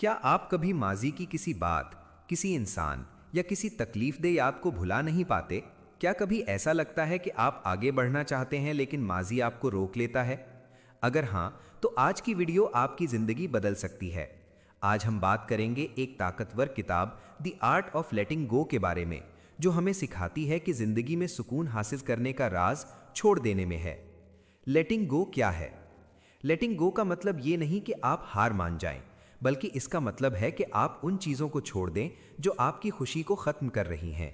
क्या आप कभी माजी की किसी बात, किसी इंसान या किसी तकलीफ दे याद को भुला नहीं पाते? क्या कभी ऐसा लगता है कि आप आगे बढ़ना चाहते हैं लेकिन माजी आपको रोक लेता है? अगर हां, तो आज की वीडियो आपकी जिंदगी बदल सकती है। आज हम बात करेंगे एक ताकतवर किताब द आर्ट ऑफ लेटिंग गो के बारे में, जो हमें सिखाती है कि जिंदगी में सुकून हासिल करने का राज छोड़ देने में है। लेटिंग गो क्या है? लेटिंग गो का मतलब ये नहीं कि आप हार मान जाएं, बल्कि इसका मतलब है कि आप उन चीज़ों को छोड़ दें जो आपकी खुशी को ख़त्म कर रही हैं।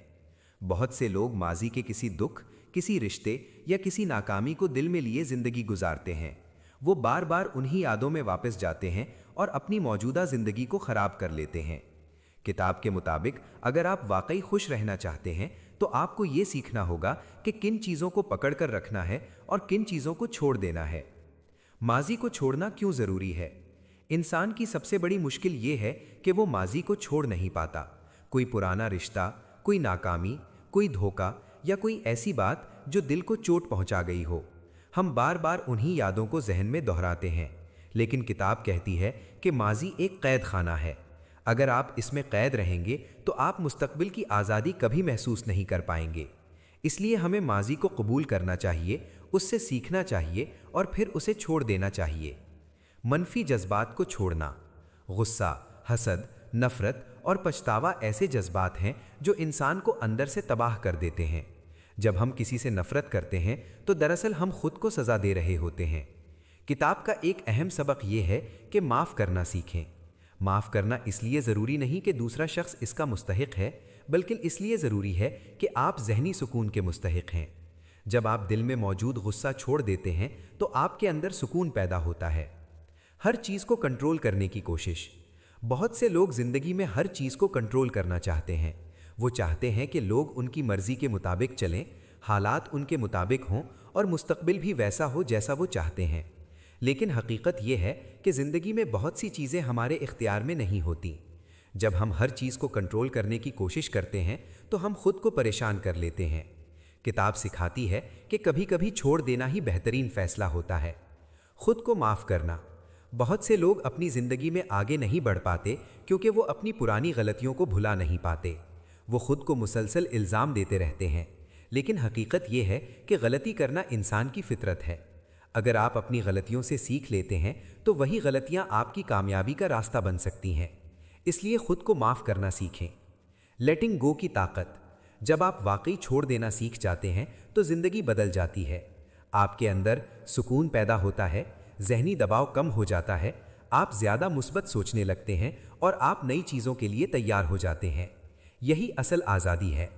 बहुत से लोग माजी के किसी दुख, किसी रिश्ते या किसी नाकामी को दिल में लिए ज़िंदगी गुजारते हैं। वो बार बार उन्हीं यादों में वापस जाते हैं और अपनी मौजूदा ज़िंदगी को ख़राब कर लेते हैं। किताब के मुताबिक अगर आप वाकई खुश रहना चाहते हैं तो आपको ये सीखना होगा कि किन चीज़ों को पकड़ कर रखना है और किन चीज़ों को छोड़ देना है। माजी को छोड़ना क्यों ज़रूरी है? इंसान की सबसे बड़ी मुश्किल ये है कि वो माजी को छोड़ नहीं पाता। कोई पुराना रिश्ता, कोई नाकामी, कोई धोखा या कोई ऐसी बात जो दिल को चोट पहुंचा गई हो, हम बार बार उन्हीं यादों को जहन में दोहराते हैं। लेकिन किताब कहती है कि माजी एक कैद खाना है। अगर आप इसमें कैद रहेंगे तो आप मुस्तकबिल की आज़ादी कभी महसूस नहीं कर पाएंगे। इसलिए हमें माजी को कबूल करना चाहिए, उससे सीखना चाहिए और फिर उसे छोड़ देना चाहिए। मनफी जज्बात को छोड़ना। गुस्सा, हसद, नफरत और पछतावा ऐसे जज्बात हैं जो इंसान को अंदर से तबाह कर देते हैं। जब हम किसी से नफरत करते हैं तो दरअसल हम खुद को सजा दे रहे होते हैं। किताब का एक अहम सबक यह है कि माफ़ करना सीखें। माफ़ करना इसलिए ज़रूरी नहीं कि दूसरा शख्स इसका मुस्तहिक है, बल्कि इसलिए ज़रूरी है कि आप ज़हनी सुकून के मुस्तहिक हैं। जब आप दिल में मौजूद गुस्सा छोड़ देते हैं तो आपके अंदर सुकून पैदा होता है। हर चीज़ को कंट्रोल करने की कोशिश। बहुत से लोग ज़िंदगी में हर चीज़ को कंट्रोल करना चाहते हैं। वो चाहते हैं कि लोग उनकी मर्ज़ी के मुताबिक चलें, हालात उनके मुताबिक हों और मुस्तकबिल भी वैसा हो जैसा वो चाहते हैं। लेकिन हकीकत ये है कि ज़िंदगी में बहुत सी चीज़ें हमारे इख्तियार में नहीं होती। जब हम हर चीज़ को कंट्रोल करने की कोशिश करते हैं तो हम खुद को परेशान कर लेते हैं। किताब सिखाती है कि कभी कभी छोड़ देना ही बेहतरीन फ़ैसला होता है। खुद को माफ़ करना। बहुत से लोग अपनी ज़िंदगी में आगे नहीं बढ़ पाते क्योंकि वो अपनी पुरानी गलतियों को भुला नहीं पाते। वो खुद को मुसलसल इल्ज़ाम देते रहते हैं। लेकिन हकीकत ये है कि गलती करना इंसान की फितरत है। अगर आप अपनी गलतियों से सीख लेते हैं तो वही गलतियां आपकी कामयाबी का रास्ता बन सकती हैं। इसलिए खुद को माफ़ करना सीखें। लेटिंग गो की ताकत। जब आप वाकई छोड़ देना सीख जाते हैं तो ज़िंदगी बदल जाती है। आपके अंदर सुकून पैदा होता है, ज़हनी दबाव कम हो जाता है, आप ज़्यादा मुस्बत सोचने लगते हैं और आप नई चीज़ों के लिए तैयार हो जाते हैं। यही असल आज़ादी है।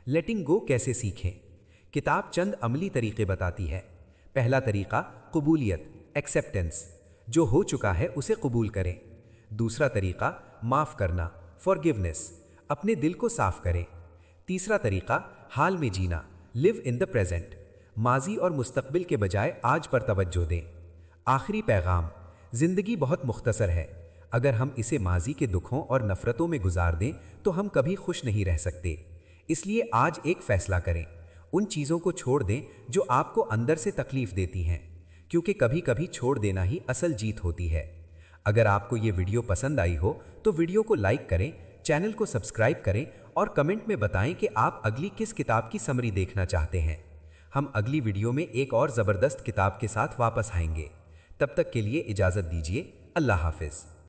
लेटिंग गो कैसे सीखें? किताब चंद अमली तरीक़े बताती है। पहला तरीक़ा कबूलियत, एक्सेप्टेंस। जो हो चुका है उसे कबूल करें। दूसरा तरीक़ा माफ़ करना, फॉरगिवनेस। अपने दिल को साफ़ करें। तीसरा तरीक़ा हाल में जीना, लिव इन द प्रेजेंट। माजी और मुस्तकबिल के बजाय आज पर तवज्जो दें। आखिरी पैगाम, ज़िंदगी बहुत मुख्तसर है। अगर हम इसे माजी के दुखों और नफ़रतों में गुजार दें तो हम कभी खुश नहीं रह सकते। इसलिए आज एक फ़ैसला करें, उन चीज़ों को छोड़ दें जो आपको अंदर से तकलीफ़ देती हैं, क्योंकि कभी कभी छोड़ देना ही असल जीत होती है। अगर आपको ये वीडियो पसंद आई हो तो वीडियो को लाइक करें, चैनल को सब्सक्राइब करें और कमेंट में बताएं कि आप अगली किस किताब की समरी देखना चाहते हैं। हम अगली वीडियो में एक और ज़बरदस्त किताब के साथ वापस आएंगे। तब तक के लिए इजाज़त दीजिए। अल्लाह हाफ़िज़।